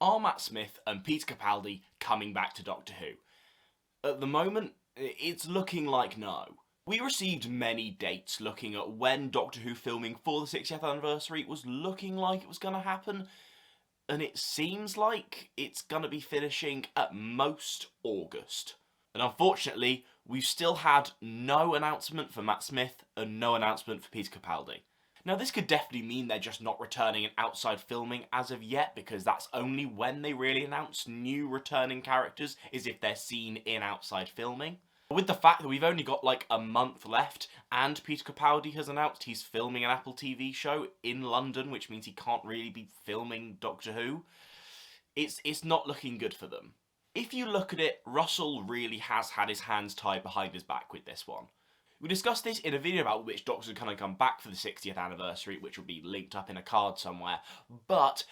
Are Matt Smith and Peter Capaldi coming back to Doctor Who? At the moment, it's looking like no. We received many dates looking at when Doctor Who filming for the 60th anniversary was looking like it was going to happen, and it seems like it's going to be finishing at most August. And unfortunately, we've still had no announcement for Matt Smith and no announcement for Peter Capaldi. Now, this could definitely mean they're just not returning in outside filming as of yet, because that's only when they really announce new returning characters, is if they're seen in outside filming. With the fact that we've only got like a month left, and Peter Capaldi has announced he's filming an Apple TV show in London, which means he can't really be filming Doctor Who, it's not looking good for them. If you look at it, Russel really has had his hands tied behind his back with this one. We discussed this in a video about which Doctors are going to come back for the 60th anniversary, which will be linked up in a card somewhere, but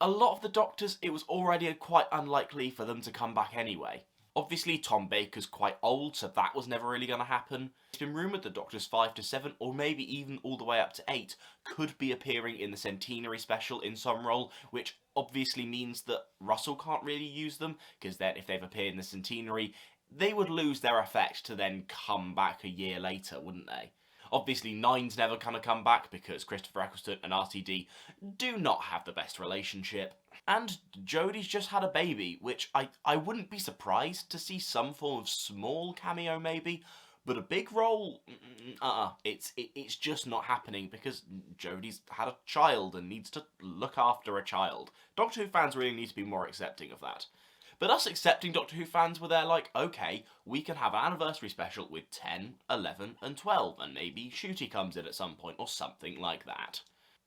a lot of the Doctors, it was already quite unlikely for them to come back anyway. Obviously, Tom Baker's quite old, so that was never really going to happen. It's been rumoured that Doctors 5 to 7, or maybe even all the way up to 8, could be appearing in the Centenary special in some role, which obviously means that Russel can't really use them, because then if they've appeared in the Centenary, they would lose their effect to then come back a year later, wouldn't they? Obviously, 9's never going to come back because Christopher Eccleston and RTD do not have the best relationship. And Jodie's just had a baby, which I wouldn't be surprised to see some form of small cameo maybe, but a big role, it's just not happening because Jodie's had a child and needs to look after a child. Doctor Who fans really need to be more accepting of that. But us accepting Doctor Who fans were there like, okay, we can have an anniversary special with 10, 11 and 12, and maybe Ncuti comes in at some point or something like that.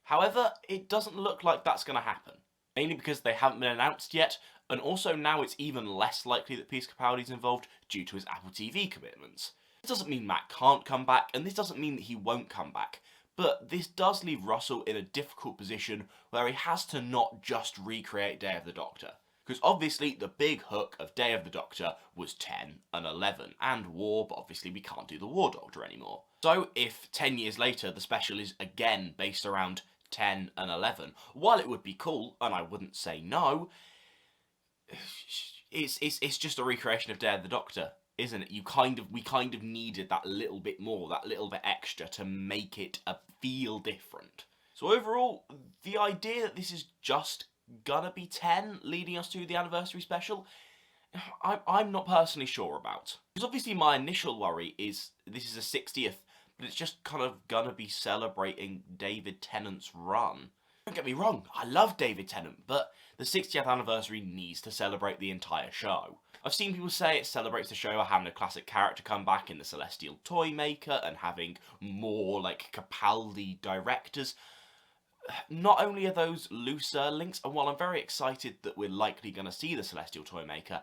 However, it doesn't look like that's going to happen. Mainly because they haven't been announced yet, and also now it's even less likely that Peter Capaldi's involved due to his Apple TV commitments. This doesn't mean Matt can't come back, and this doesn't mean that he won't come back, but this does leave Russel in a difficult position where he has to not just recreate Day of the Doctor. Because obviously the big hook of Day of the Doctor was 10 and 11, and War, but obviously we can't do the War Doctor anymore. So if 10 years later the special is again based around 10 and 11, while it would be cool, and I wouldn't say no, it's just a recreation of Day of the Doctor, isn't it? We kind of needed that little bit more, that little bit extra to make it feel different. So overall, the idea that this is just gonna be 10 leading us to the anniversary special, I'm not personally sure about. Because obviously my initial worry is this is a 60th, but it's just kind of gonna be celebrating David Tennant's run. Don't get me wrong, I love David Tennant, but the 60th anniversary needs to celebrate the entire show. I've seen people say it celebrates the show by having a classic character come back in the Celestial Toymaker and having more like Capaldi directors. Not only are those looser links, and while I'm very excited that we're likely going to see the Celestial Toymaker,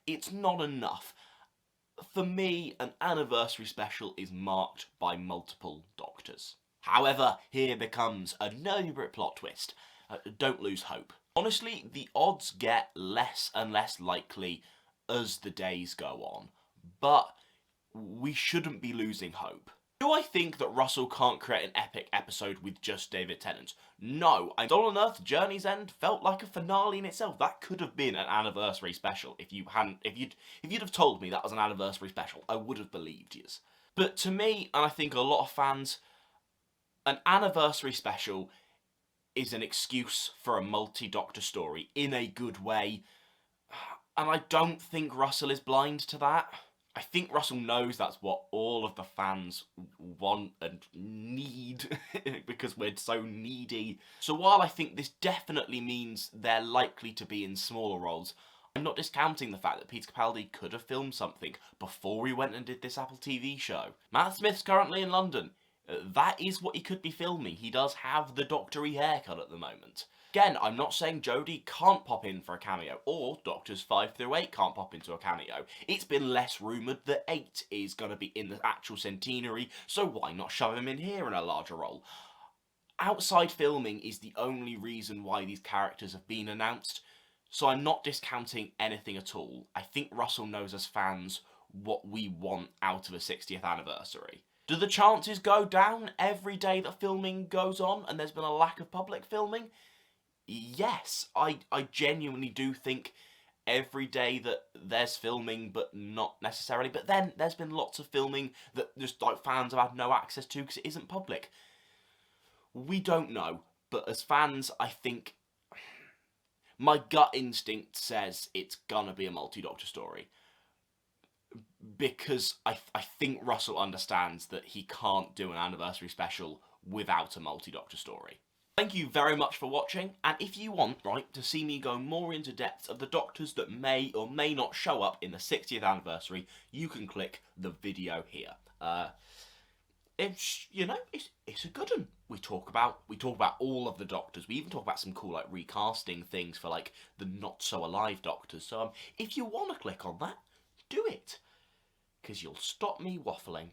it's not enough. For me, an anniversary special is marked by multiple Doctors. However, here becomes a nerdy Brit plot twist. Don't lose hope. Honestly, the odds get less and less likely as the days go on, but we shouldn't be losing hope. Do I think that Russel can't create an epic episode with just David Tennant? No. Soul on Earth Journey's End felt like a finale in itself. That could have been an anniversary special if you'd have told me that was an anniversary special. I would have believed you. But to me, and I think a lot of fans, an anniversary special is an excuse for a multi-Doctor story in a good way, and I don't think Russel is blind to that. I think Russel knows that's what all of the fans want and need because we're so needy. So while I think this definitely means they're likely to be in smaller roles, I'm not discounting the fact that Peter Capaldi could have filmed something before we went and did this Apple TV show. Matt Smith's currently in London. That is what he could be filming. He does have the doctory haircut at the moment. Again, I'm not saying Jodie can't pop in for a cameo, or Doctors 5 through 8 can't pop into a cameo. It's been less rumoured that 8 is going to be in the actual Centenary, so why not shove him in here in a larger role? Outside filming is the only reason why these characters have been announced, so I'm not discounting anything at all. I think Russel knows as fans what we want out of a 60th anniversary. Do the chances go down every day that filming goes on and there's been a lack of public filming? yes, I genuinely do think every day that there's filming, but not necessarily. But then there's been lots of filming that just like fans have had no access to because it isn't public. We don't know, but as fans, I think my gut instinct says it's gonna be a multi-Doctor story. Because I think Russell understands that he can't do an anniversary special without a multi-Doctor story. Thank you very much for watching, and if you want, right, to see me go more into depth of the Doctors that may or may not show up in the 60th anniversary, you can click the video here. It's, you know, it's a good one. We talk about all of the Doctors. We even talk about some cool like recasting things for like the not so alive Doctors. So if you want to click on that, do it, because you'll stop me waffling.